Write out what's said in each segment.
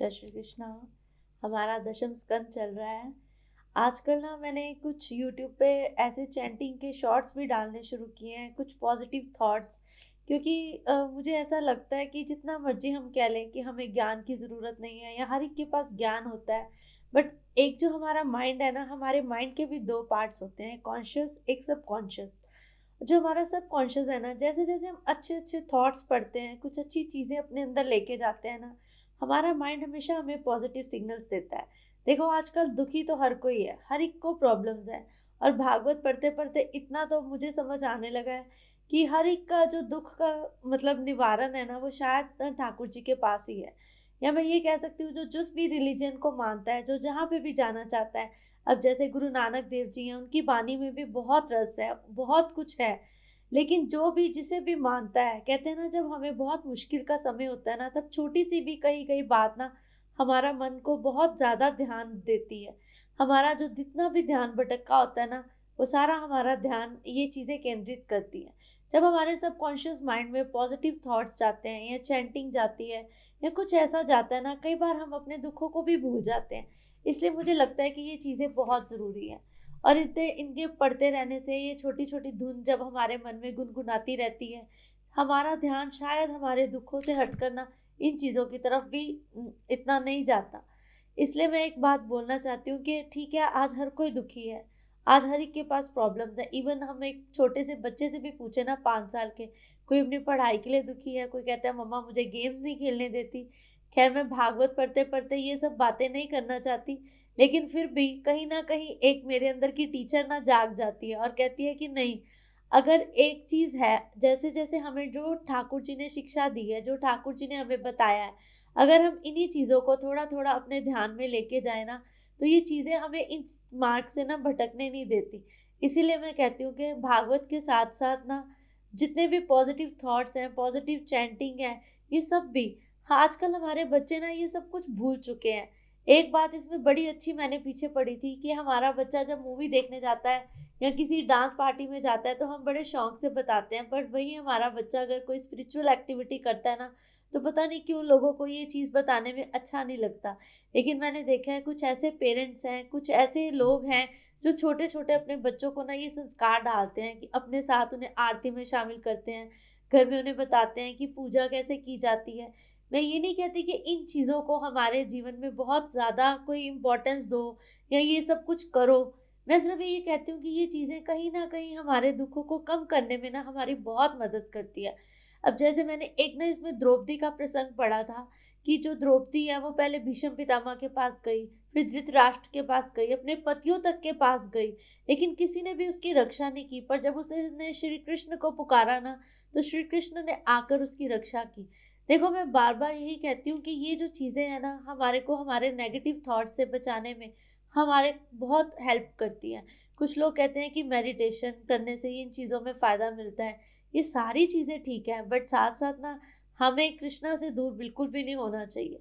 जय श्री कृष्णा। हमारा दशम स्कंद चल रहा है। आजकल ना मैंने कुछ यूट्यूब पे ऐसे चैंटिंग के शॉर्ट्स भी डालने शुरू किए हैं, कुछ पॉजिटिव थॉट्स। क्योंकि मुझे ऐसा लगता है कि जितना मर्जी हम कह लें कि हमें ज्ञान की ज़रूरत नहीं है या हर एक के पास ज्ञान होता है, बट एक जो हमारा माइंड है ना, हमारे माइंड के भी दो पार्ट्स होते हैं, कॉन्शियस एक सब कॉन्शियस। जो हमारा सब कॉन्शियस है ना, जैसे जैसे हम अच्छे अच्छे थॉट्स पढ़ते हैं, कुछ अच्छी चीज़ें अपने अंदर लेके जाते हैं ना, हमारा माइंड हमेशा हमें पॉजिटिव सिग्नल्स देता है। देखो आजकल दुखी तो हर कोई है, हर एक को प्रॉब्लम्स है। और भागवत पढ़ते पढ़ते इतना तो मुझे समझ आने लगा है कि हर एक का जो दुख का मतलब निवारण है ना, वो शायद ठाकुर जी के पास ही है। या मैं ये कह सकती हूँ, जो जिस भी रिलीजन को मानता है, जो जहाँ पे भी जाना चाहता है। अब जैसे गुरु नानक देव जी हैं, उनकी वाणी में भी बहुत रस है, बहुत कुछ है। लेकिन जो भी जिसे भी मानता है, कहते हैं ना, जब हमें बहुत मुश्किल का समय होता है ना, तब छोटी सी भी कही गई बात ना हमारा मन को बहुत ज़्यादा ध्यान देती है। हमारा जो जितना भी ध्यान भटका होता है ना, वो सारा हमारा ध्यान ये चीज़ें केंद्रित करती हैं। जब हमारे सबकॉन्शियस माइंड में पॉजिटिव थॉट्स जाते हैं या चैंटिंग जाती है या कुछ ऐसा जाता है ना, कई बार हम अपने दुखों को भी भूल जाते हैं। इसलिए मुझे लगता है कि ये चीज़ें बहुत ज़रूरी हैं। और इतने इनके पढ़ते रहने से, ये छोटी छोटी धुन जब हमारे मन में गुनगुनाती रहती है, हमारा ध्यान शायद हमारे दुखों से हटकर ना इन चीज़ों की तरफ भी इतना नहीं जाता। इसलिए मैं एक बात बोलना चाहती हूँ कि ठीक है, आज हर कोई दुखी है, आज हर एक के पास प्रॉब्लम्स है। इवन हम एक छोटे से बच्चे से भी पूछे ना, 5 साल के, कोई अपनी पढ़ाई के लिए दुखी है, कोई कहता है मम्मा मुझे गेम्स नहीं खेलने देती। खैर, मैं भागवत पढ़ते पढ़ते ये सब बातें नहीं करना चाहती, लेकिन फिर भी कहीं न कहीं एक मेरे अंदर की टीचर ना जाग जाती है और कहती है कि नहीं, अगर एक चीज़ है, जैसे-जैसे हमें जो ठाकुर जी ने शिक्षा दी है, जो ठाकुर जी ने हमें बताया है, अगर हम इन्हीं चीज़ों को थोड़ा-थोड़ा अपने ध्यान में लेके जाएँ ना, तो ये चीज़ें हमें इस मार्ग से ना भटकने नहीं देती। इसीलिए मैं कहती हूँ कि भागवत के साथ-साथ ना जितने भी पॉज़िटिव थॉट्स हैं, पॉज़िटिव चैंटिंग है, ये सब भी। हाँ, आजकल हमारे बच्चे ना ये सब कुछ भूल चुके हैं। एक बात इसमें बड़ी अच्छी मैंने पीछे पढ़ी थी कि हमारा बच्चा जब मूवी देखने जाता है या किसी डांस पार्टी में जाता है, तो हम बड़े शौक से बताते हैं, बट वही हमारा बच्चा अगर कोई स्पिरिचुअल एक्टिविटी करता है ना, तो पता नहीं क्यों लोगों को ये चीज़ बताने में अच्छा नहीं लगता। लेकिन मैंने देखा है, कुछ ऐसे पेरेंट्स हैं, कुछ ऐसे लोग हैं जो छोटे छोटे अपने बच्चों को ना ये संस्कार डालते हैं कि अपने साथ उन्हें आरती में शामिल करते हैं, घर में उन्हें बताते हैं कि पूजा कैसे की जाती है। मैं ये नहीं कहती कि इन चीज़ों को हमारे जीवन में बहुत ज़्यादा कोई इम्पोर्टेंस दो या ये सब कुछ करो। मैं सिर्फ़ ये कहती हूँ कि ये चीज़ें कहीं न कहीं हमारे दुखों को कम करने में ना हमारी बहुत मदद करती है। अब जैसे मैंने एक ना इसमें द्रौपदी का प्रसंग पढ़ा था कि जो द्रौपदी है, वो पहले भीष्म पितामह के पास गई, फिर धृतराष्ट्र के पास गई, अपने पतियों तक के पास गई, लेकिन किसी ने भी उसकी रक्षा नहीं की। पर जब उसने श्री कृष्ण को पुकारा ना, तो श्री कृष्ण ने आकर उसकी रक्षा की। देखो, मैं बार-बार यही कहती हूँ कि ये जो चीज़ें हैं ना, हमारे को हमारे नेगेटिव थॉट से बचाने में हमारे बहुत हेल्प करती हैं। कुछ लोग कहते हैं कि मेडिटेशन करने से इन चीज़ों में फ़ायदा मिलता है। ये सारी चीज़ें ठीक हैं, बट साथ-साथ ना हमें कृष्णा से दूर बिल्कुल भी नहीं होना चाहिए।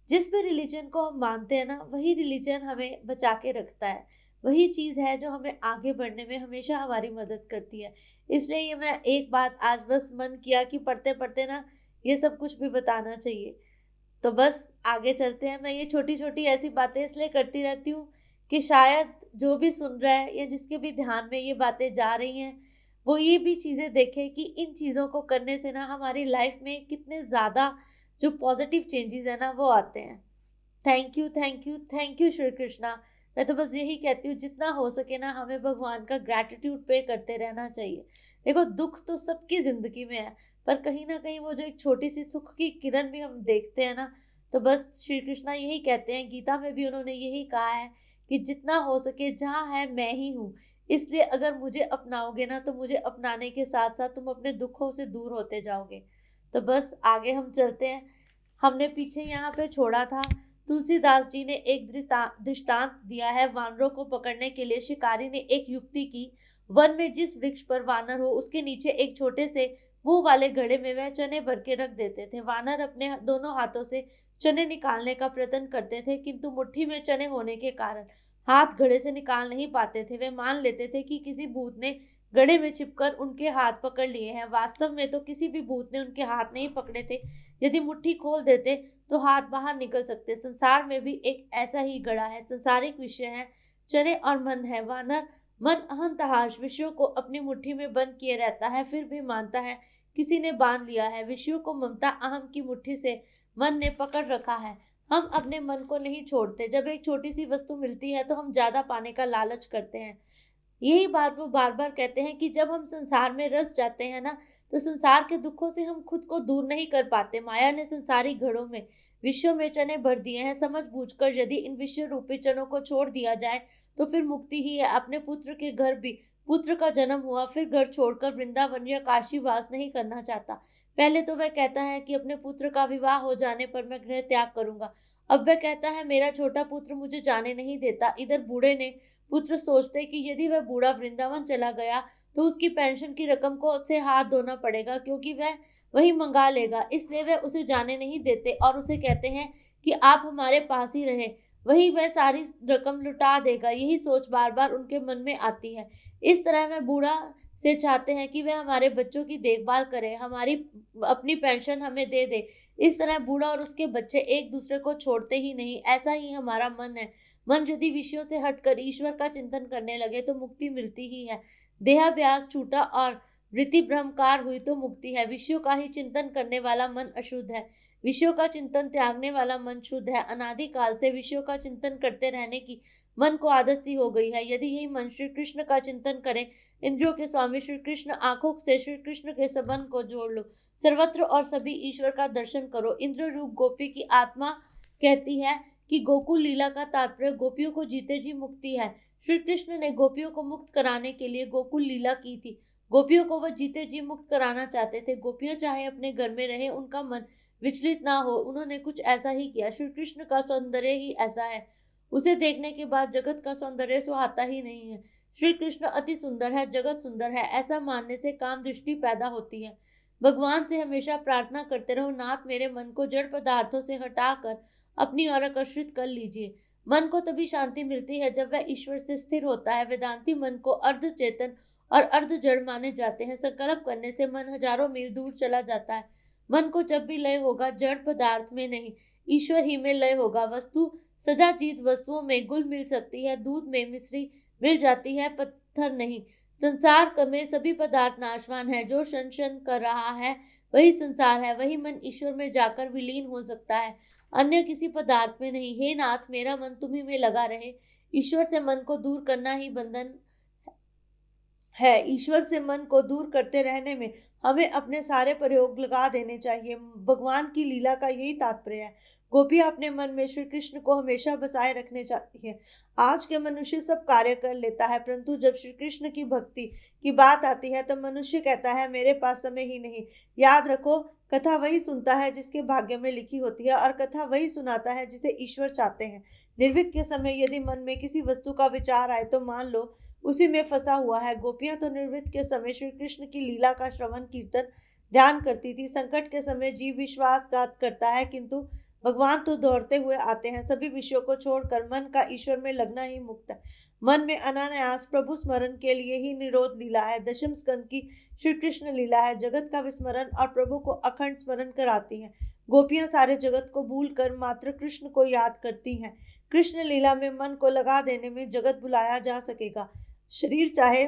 जिस भी रिलीजन को हम मानते हैं ना, वही रिलीजन हमें बचा के रखता है। वही चीज़ है जो हमें आगे बढ़ने में हमेशा हमारी मदद करती है। इसलिए ये मैं एक बात आज बस मन किया कि पढ़ते-पढ़ते ना ये सब कुछ भी बताना चाहिए। तो बस आगे चलते हैं। मैं ये छोटी-छोटी ऐसी बातें इसलिए करती रहती हूँ कि शायद जो भी सुन रहा है या जिसके भी ध्यान में ये बातें जा रही हैं, वो ये भी चीज़ें देखे कि इन चीज़ों को करने से ना हमारी लाइफ में कितने ज़्यादा जो पॉज़िटिव चेंजेज़ हैं ना, वो आते हैं। Thank you, thank you, thank you Shri Krishna. मैं तो बस यही कहती हूँ, जितना हो सके ना हमें भगवान का ग्रैटिट्यूड पे करते रहना चाहिए। देखो, दुःख तो सबकी ज़िंदगी में है, पर कहीं न कहीं वो जो एक छोटी-सी सुख की किरण भी हम देखते हैं ना, तो बस श्री कृष्णा यही कहते हैं, गीता में भी उन्होंने यही कहा है कि जितना हो सके जहाँ है मैं ही हूँ। इसलिए अगर मुझे अपनाओगे ना, तो मुझे अपनाने के साथ-साथ तुम अपने दुखों से दूर होते जाओगे। तो बस आगे हम चलते हैं। हमने पीछे यहाँ पे छोड़ा था, तुलसीदास जी ने एक दृष्टांत दिया है। वानरों को पकड़ने के लिए शिकारी ने एक युक्ति की। वन में जिस वृक्ष पर वानर हो, उसके नीचे एक छोटे से मुंह वाले घड़े में वह चने भर के रख देते थे। वानर अपने दोनों हाथों से चने निकालने का प्रयत्न करते थे, किंतु मुट्ठी में चने होने के कारण हाथ घड़े से निकाल नहीं पाते थे। वे मान लेते थे कि किसी भूत ने घड़े में छिपकर उनके हाथ पकड़ लिए हैं। वास्तव में तो किसी भी भूत ने उनके हाथ नहीं पकड़े थे। यदि मुट्ठी खोल देते तो हाथ बाहर निकल सकते। संसार में भी एक ऐसा ही गड़ा है। संसारिक विषय है, चने और मन है। वानर मन अहंतहाश विषयों को अपनी मुट्ठी में बंद किए रहता है, फिर भी मानता है किसी ने बांध लिया है। विषयों को ममता अहम की मुट्ठी से मन ने पकड़ रखा है। हम अपने मन को नहीं छोड़ते। जब एक छोटी सी वस्तु मिलती है तो हम ज्यादा पाने का लालच करते हैं। यही बात वो बार बार कहते हैं कि जब हम संसार में रस जाते हैं ना, तो संसार के दुखों से हम खुद को दूर नहीं कर पाते। माया ने संसारी घड़ों में विषयों में चने भर दिए हैं। समझ बूझकर यदि इन विषय रूपी चनों को छोड़ दिया जाए तो फिर मुक्ति ही है। अपने पुत्र के घर भी पुत्र का जन्म हुआ, फिर घर छोड़कर वृंदावन या काशी वास नहीं करना चाहता। पहले तो वह कहता है कि अपने पुत्र का विवाह हो जाने पर मैं गृह त्याग करूंगा। अब वह कहता है मेरा छोटा पुत्र मुझे जाने नहीं देता। इधर बूढ़े ने पुत्र सोचते कि यदि वह बूढ़ा वृंदावन चला गया तो उसकी पेंशन की रकम को से हाथ धोना पड़ेगा, क्योंकि वह वही मंगा लेगा। इसलिए वह उसे जाने नहीं देते और उसे कहते हैं कि आप हमारे पास ही रहे, वही वह सारी रकम लुटा देगा। यही सोच बार बार उनके मन में आती है। इस तरह वह बूढ़ा से चाहते हैं कि वह हमारे बच्चों की देखभाल करे, हमारी अपनी पेंशन हमें दे दे। इस तरह बूढ़ा और उसके बच्चे एक दूसरे को छोड़ते ही नहीं। ऐसा ही हमारा मन है। मन यदि विषयों से हटकर ईश्वर का चिंतन करने लगे तो मुक्ति मिलती ही है। देहाभ्यास छूटा और वृत्ति भ्रमकार हुई तो मुक्ति है। विषयों का ही चिंतन करने वाला मन अशुद्ध है, विषयों का चिंतन त्यागने वाला मन शुद्ध है। अनादिकाल से विषयों का चिंतन करते रहने की मन को आदत सी हो गई है। यदि यही मन श्री कृष्ण का चिंतन करे, इंद्रियों के स्वामी श्री कृष्ण, आंखों से श्री कृष्ण के संबंध को जोड़ लो, सर्वत्र और सभी ईश्वर का दर्शन करो। इंद्र रूप गोपी की आत्मा कहती है कि गोकुल लीला का तात्पर्य गोपियों को जीते जी मुक्ति है। श्री कृष्ण ने गोपियों को मुक्त कराने के लिए गोकुल लीला की थी। गोपियों को वह जीते जी मुक्त कराना चाहते थे। गोपियां चाहे अपने घर में रहे, उनका मन विचलित ना हो। उन्होंने कुछ ऐसा ही किया। श्री कृष्ण का सौंदर्य ही ऐसा है, उसे देखने के बाद जगत का सौंदर्य सुहाता ही नहीं है। श्री कृष्ण अति सुंदर है, जगत सुंदर है, ऐसा मानने से काम दृष्टि पैदा होती है। भगवान से हमेशा प्रार्थना करते रहो, नाथ मेरे मन को जड़ पदार्थों से हटाकर अपनी ओर आकर्षित कर लीजिए। मन को तभी शांति मिलती है जब वह ईश्वर से स्थिर होता है। वेदांती मन को अर्ध चेतन और अर्ध जड़ माने जाते हैं। संकल्प करने से मन हजारों मील दूर चला जाता है। मन को जब भी लय होगा, जड़ पदार्थ में नहीं, ईश्वर ही में लय होगा। वस्तु सजातीत वस्तुओं में गुल मिल सकती है, दूध में मिश्री मिल जाती है, पत्थर नहीं। संसार में सभी पदार्थ नाशवान है। जो क्षण क्षण कर रहा है वही संसार है। वही मन ईश्वर में जाकर विलीन हो सकता है, अन्य किसी पदार्थ में नहीं। हे नाथ, मेरा मन तुम्ही में लगा रहे। ईश्वर से मन को दूर करना ही बंधन है। ईश्वर से मन को दूर करते रहने में हमें अपने सारे प्रयोग लगा देने चाहिए। भगवान की लीला का यही तात्पर्य है। गोपियां अपने मन में श्री कृष्ण को हमेशा बसाए रखने चाहती है। आज के मनुष्य सब कार्य कर लेता है, परंतु जब श्री कृष्ण की भक्ति की बात आती है तो मनुष्य कहता है मेरे पास समय ही नहीं। याद रखो, कथा वही सुनता है जिसके भाग्य में लिखी होती है, और कथा वही सुनाता है जिसे ईश्वर चाहते हैं। निर्वित के समय यदि मन में किसी वस्तु का विचार आए तो मान लो उसी में फंसा हुआ है। गोपियां तो निर्वित के समय श्री कृष्ण की लीला का श्रवण कीर्तन ध्यान करती थी। संकट के समय जीव विश्वासघात करता है, किंतु भगवान तो दौड़ते हुए आते हैं। सभी विषयों को छोड़कर मन का ईश्वर में लगना ही मुक्त है। मन में अनायास प्रभु स्मरण के लिए ही निरोध लीला है। दशम स्कंद की श्री कृष्ण लीला है। जगत का विस्मरण और प्रभु को अखंड स्मरण कराती है। गोपियां सारे जगत को भूल कर मात्र कृष्ण को याद करती हैं। कृष्ण लीला में मन को लगा देने में जगत बुलाया जा सकेगा। शरीर चाहे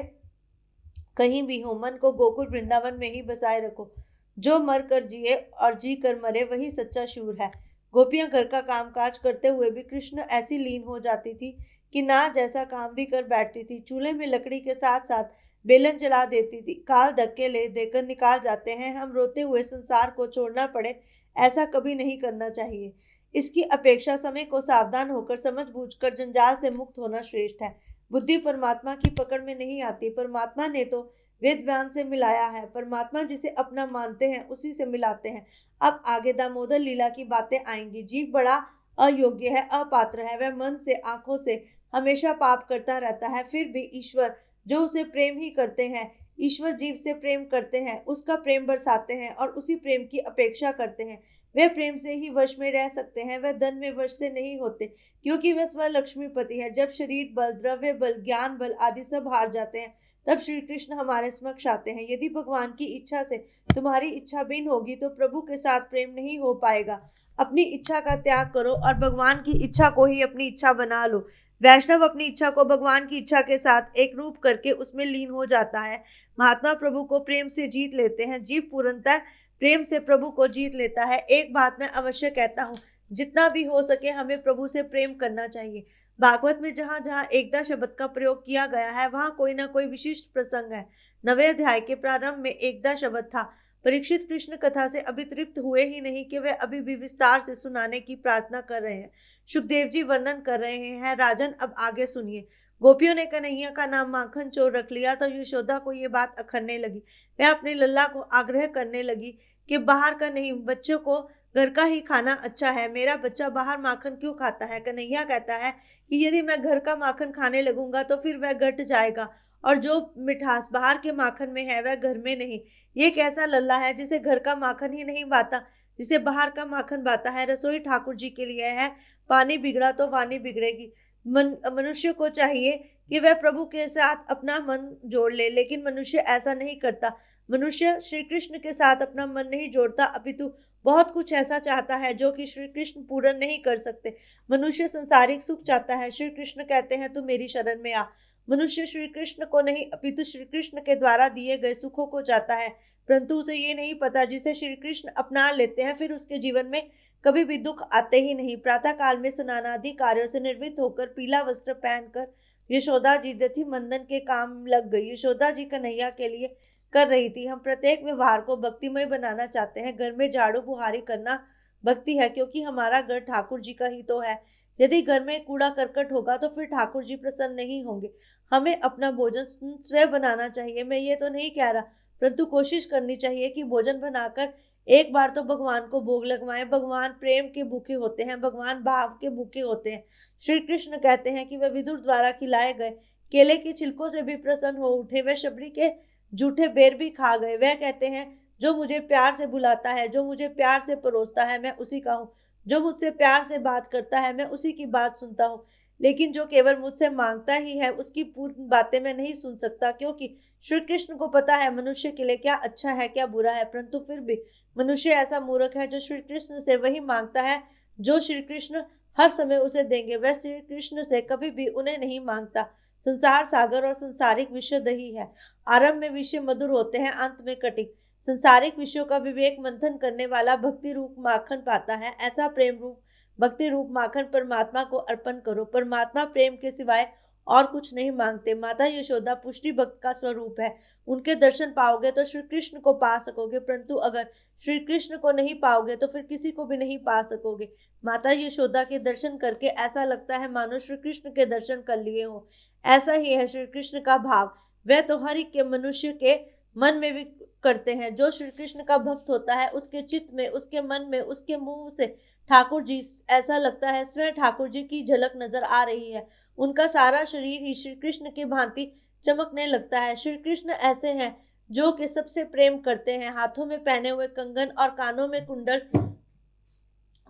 कहीं भी हो, मन को गोकुल वृंदावन में ही बसाए रखो। जो मर कर जिए और जी कर मरे वही सच्चा शूर है। गोपियां घर का कामकाज करते हुए भी कृष्ण ऐसी लीन हो जाती थी कि ना जैसा काम भी कर बैठती थी। चूल्हे में लकड़ी के साथ साथ बेलन जला देती थी। काल धक्के ले देकर निकाल जाते हैं। हम रोते हुए संसार को छोड़ना पड़े, ऐसा कभी नहीं करना चाहिए। इसकी अपेक्षा समय को सावधान होकर समझ बूझकर जंजाल से मुक्त होना श्रेष्ठ है। बुद्धि परमात्मा की पकड़ में नहीं आती। परमात्मा ने तो वेद व्यान से मिलाया है। परमात्मा जिसे अपना मानते हैं उसी से मिलाते हैं। अब आगे दामोदर लीला की बातें आएंगी। जीव बड़ा अयोग्य है, अपात्र है। वह मन से, आंखों से हमेशा पाप करता रहता है, फिर भी ईश्वर जो उसे प्रेम ही करते हैं, ईश्वर जीव से प्रेम करते हैं, उसका प्रेम बरसाते हैं और उसी प्रेम की अपेक्षा करते हैं। वे प्रेम से ही वश में रह सकते हैं, वह धन में वश से नहीं होते, क्योंकि वह स्वलक्ष्मीपति है। जब शरीर बल, द्रव्य बल, ज्ञान बल आदि सब हार जाते हैं, तब श्री कृष्ण हमारे समक्ष आते हैं। यदि भगवान की इच्छा से तुम्हारी इच्छा भिन्न होगी तो प्रभु के साथ प्रेम नहीं हो पाएगा। अपनी इच्छा का त्याग करो और भगवान की इच्छा को ही अपनी इच्छा बना लो। वैष्णव अपनी इच्छा को भगवान की इच्छा के साथ एक रूप करके उसमें लीन हो जाता है। महात्मा प्रभु को प्रेम से जीत लेते हैं। जीव पूर्णतः प्रेम से प्रभु को जीत लेता है। एक बात मैं अवश्य कहता हूँ, जितना भी हो सके हमें प्रभु से प्रेम करना चाहिए। भागवत में जहाँ जहाँ एकदा शब्द का प्रयोग किया गया है वहाँ कोई ना कोई विशिष्ट प्रसंग है। 9वें अध्याय के प्रारंभ में एकदा शब्द था। परीक्षित कृष्ण कथा से अभी तृप्त हुए ही नहीं कि वे अभी भी विस्तार से सुनाने की प्रार्थना कर रहे हैं। सुखदेव जी वर्णन कर रहे हैं, राजन अब आगे सुनिए। गोपियों ने कन्हैया का नाम माखन चोर रख लिया तो यशोदा को ये बात अखरने लगी। वह अपने लल्ला को आग्रह करने लगी कि बाहर का नहीं, बच्चों को घर का ही खाना अच्छा है। मेरा बच्चा बाहर माखन क्यों खाता है? कन्हैया कहता है कि यदि मैं घर का माखन खाने लगूंगा तो फिर वह घट जाएगा, और जो मिठास बाहर के माखन में है वह घर में नहीं। ये कैसा लल्ला है जिसे घर का माखन ही नहीं भाता, जिसे बाहर का माखन भाता है। रसोई ठाकुर जी के लिए है, पानी बिगड़ा तो वाणी बिगड़ेगी। मनुष्य को चाहिए कि वह प्रभु के साथ अपना मन जोड़ ले, लेकिन मनुष्य ऐसा नहीं करता। मनुष्य श्री कृष्ण के साथ अपना मन नहीं जोड़ता, अपितु बहुत कुछ ऐसा चाहता है जो कि श्री कृष्ण पूर्ण नहीं कर सकते। मनुष्य संसारिक सुख चाहता है। श्री कृष्ण कहते हैं तू मेरी शरण में आ। मनुष्य श्री कृष्ण को नहीं अपितु श्री कृष्ण के द्वारा दिए गए सुखों को चाहता है, परंतु उसे ये नहीं पता जिसे श्री कृष्ण अपना लेते हैं फिर उसके जीवन में कभी भी दुख आते ही नहीं। प्रातः काल में स्नानादि कार्यों से निर्वृत्त होकर पीला वस्त्र पहनकर यशोदा जी दधि मंदन के काम लग गई। यशोदा जी कन्हैया के लिए कर रही थी। हम प्रत्येक व्यवहार को भक्तिमय बनाना चाहते हैं। घर में झाड़ू बुहारी करना भक्ति है, क्योंकि हमारा घर ठाकुर जी का ही तो है। यदि घर में कूड़ा करकट होगा तो फिर ठाकुर जी प्रसन्न नहीं होंगे। हमें अपना भोजन स्वयं बनाना चाहिए। मैं ये तो नहीं कह रहा, परंतु कोशिश करनी चाहिए कि भोजन बनाकर एक बार तो भगवान को भोग लगवाएं। भगवान प्रेम के भूखे होते हैं, भगवान भाव के भूखे होते हैं। श्री कृष्ण कहते हैं कि वह विदुर द्वारा खिलाए गए केले के छिलकों से भी प्रसन्न हो उठे। वह शबरी के जूठे बेर भी खा गए। वह कहते हैं जो मुझे प्यार से बुलाता है, जो मुझे प्यार से परोसता है, मैं उसी का हूँ। जो मुझसे प्यार से बात करता है मैं उसी की बात सुनता हूँ। लेकिन जो केवल मुझसे मांगता ही है उसकी पूर्ण बातें मैं नहीं सुन सकता, क्योंकि श्री कृष्ण को पता है मनुष्य के लिए क्या अच्छा है क्या बुरा है। परंतु फिर भी मनुष्य ऐसा मूर्ख है जो श्री कृष्ण से वही मांगता है जो श्री कृष्ण हर समय उसे देंगे। वह श्री कृष्ण से कभी भी उन्हें नहीं मांगता। संसार सागर और संसारिक विषय दही है। आरंभ में विषय मधुर होते हैं, अंत में कटिक। संसारिक विषयों का विवेक मंथन करने वाला भक्ति रूप माखन पाता है। ऐसा प्रेम रूप भक्ति रूप माखन परमात्मा को अर्पण करो। परमात्मा प्रेम के सिवाय और कुछ नहीं मांगते। माता यशोदा पुष्टि भक्त का स्वरूप है। उनके दर्शन पाओगे तो श्री कृष्ण को पा सकोगे, परंतु अगर श्री कृष्ण को नहीं पाओगे तो फिर किसी को भी नहीं पा सकोगे। माता यशोदा के दर्शन करके ऐसा लगता है मानो श्री कृष्ण के दर्शन कर लिए हो। ऐसा ही है श्री कृष्ण का भाव। वह तो हर एक के मनुष्य के मन में भी करते हैं। जो श्री कृष्ण का भक्त होता है उसके चित्त में, उसके मन में, उसके मुंह से ठाकुर जी ऐसा लगता है स्वयं ठाकुर जी की झलक नजर आ रही है। उनका सारा शरीर ही श्री कृष्ण की भांति चमकने लगता है। श्री कृष्ण ऐसे हैं जो कि सबसे प्रेम करते हैं। हाथों में पहने हुए कंगन और कानों में कुंडल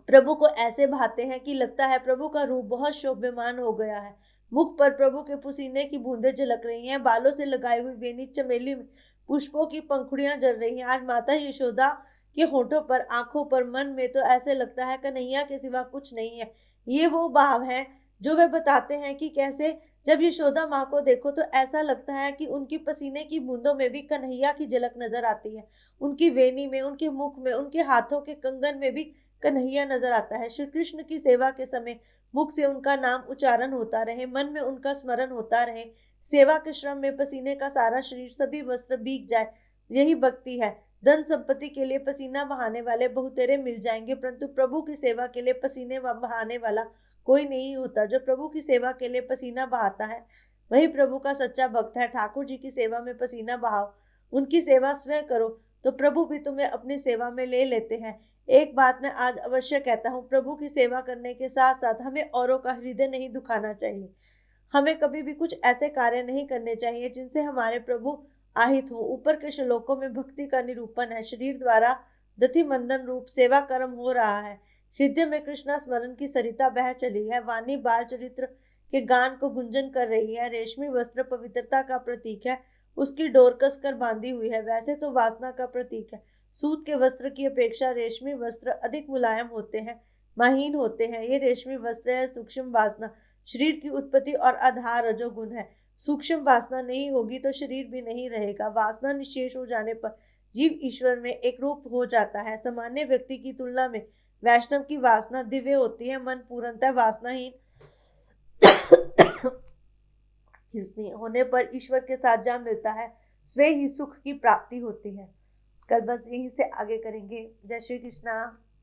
प्रभु को ऐसे भाते हैं कि लगता है प्रभु का रूप बहुत शोभ्यमान हो गया है। मुख पर प्रभु के पसीने की बूंदें झलक रही हैं। बालों से लगाई हुई बेनी चमेली में पुष्पों की पंखुड़ियां जल रही हैं। आज माता यशोदा के होठों पर, आंखों पर, मन में तो ऐसे लगता है कन्हैया के सिवा कुछ नहीं है। ये वो भाव है जो वे बताते हैं कि कैसे जब यशोदा माँ को देखो तो ऐसा लगता है कि उनकी पसीने की बूंदों में भी कन्हैया की झलक नजर आती है। उनकी वेणी में, उनके मुख में, उनके हाथों के कंगन में भी कन्हैया नजर आता है। श्री कृष्ण की सेवा के समय मुख से उनका नाम उच्चारण होता रहे, मन में उनका स्मरण होता रहे। सेवा के श्रम में पसीने का सारा शरीर, सभी वस्त्र भीग जाए, यही भक्ति है। धन संपत्ति के लिए पसीना बहाने वाले बहुतेरे मिल जाएंगे, परंतु प्रभु की सेवा के लिए पसीने बहाने वाला कोई नहीं होता। जो प्रभु की सेवा के लिए पसीना बहाता है वही प्रभु का सच्चा भक्त है। ठाकुर जी की सेवा में पसीना बहाओ, उनकी सेवा स्वयं करो तो प्रभु भी तुम्हें अपनी सेवा में ले लेते हैं। एक बात मैं आज अवश्य कहता हूँ, प्रभु की सेवा करने के साथ साथ हमें औरों का हृदय नहीं दुखाना चाहिए। हमें कभी भी कुछ ऐसे कार्य नहीं करने चाहिए जिनसे हमारे प्रभु आहित हो। ऊपर के श्लोकों में भक्ति का निरूपण है। शरीर द्वारा दति मंदन रूप सेवा कर्म हो रहा है। हृदय में कृष्णा स्मरण की सरिता बह चली है। वाणी बाल चरित्र के गान को गुंजन कर रही है। रेशमी वस्त्र पवित्रता का प्रतीक है, उसकी डोर कसकर बांधी हुई है। वैसे तो वासना का प्रतीक है, सूत के वस्त्र की अपेक्षा रेशमी वस्त्र अधिक मुलायम होते हैं, महीन होते हैं। ये रेशमी वस्त्र है सूक्ष्म वासना। शरीर की उत्पत्ति और आधार रजोगुण है। सूक्ष्म वासना नहीं होगी तो शरीर भी नहीं रहेगा। वासना निशेष हो जाने पर जीव ईश्वर में एक रूप हो जाता है। सामान्य व्यक्ति की तुलना में वैष्णव की वासना दिव्य होती है। मन पूर्णतः वासनाहीन एक्सक्यूज मी होने पर ईश्वर के साथ जा मिलता है। स्वयं ही सुख की प्राप्ति होती है। कल बस यहीं से आगे करेंगे। जय श्री कृष्णा।